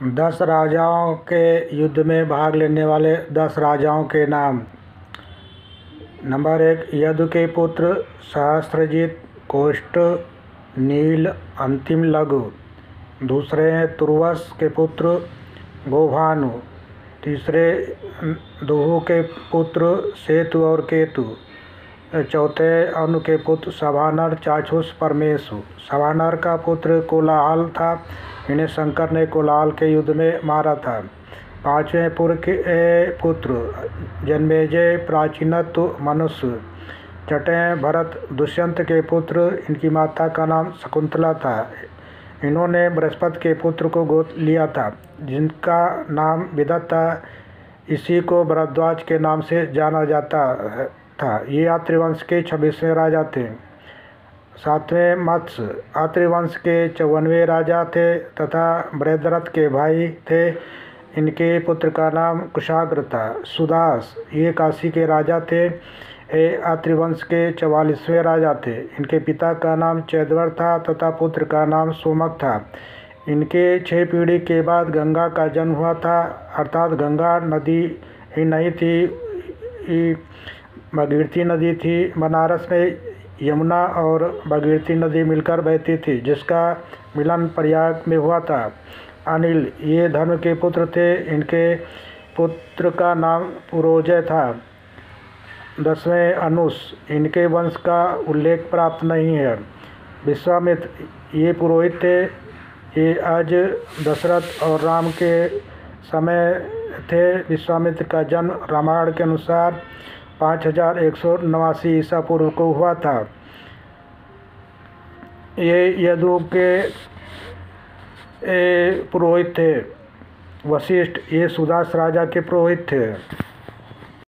10 राजाओं के युद्ध में भाग लेने वाले 10 राजाओं के नाम। नंबर 1 यदु के पुत्र सहस्त्रजित, कोष्ठ, नील, अंतिम लघु। दूसरे हैं तुर्वस के पुत्र गोभानु। तीसरे दुहु के पुत्र सेतु और केतु। चौथे अनु के पुत्र सभानर, चाक्षुष, परमेशु। सभानर का पुत्र कोलाहल था, इन्हें शंकर ने कोलाहल के युद्ध में मारा था। पांचवें पुर के पुत्र जन्मेजय, प्राचीनत्व, मनुष्य। छठे भरत दुष्यंत के पुत्र, इनकी माता का नाम शकुंतला था। इन्होंने बृहस्पति के पुत्र को गोद लिया था, जिनका नाम विदत्ता। इसी को भरद्वाज के नाम से जाना जाता था। ये आत्रि वंश के 26वें राजा थे। सातवें मत्स्य आत्रि वंश के 54वें राजा थे तथा बृहद्रथ के भाई थे। इनके पुत्र का नाम कुशाग्र था। सुदास ये काशी के राजा थे। ये आत्रि वंश के 44वें राजा थे। इनके पिता का नाम चैदवर था तथा पुत्र का नाम सोमक था। इनके 6 पीढ़ी के बाद गंगा का जन्म हुआ था, अर्थात गंगा नदी ही नहीं थी, भागीरथी नदी थी। बनारस में यमुना और भागीरथी नदी मिलकर बहती थी, जिसका मिलन प्रयाग में हुआ था। अनिल ये धर्म के पुत्र थे। इनके पुत्र का नाम पुरोजय था। 10वें अनुस इनके वंश का उल्लेख प्राप्त नहीं है। विश्वामित्र ये पुरोहित थे। ये आज दशरथ और राम के समय थे। विश्वामित्र का जन्म रामायण के अनुसार 5189 ईसा पूर्व को हुआ था। ये यदु के पुरोहित थे। वशिष्ठ ये सुदास राजा के पुरोहित थे।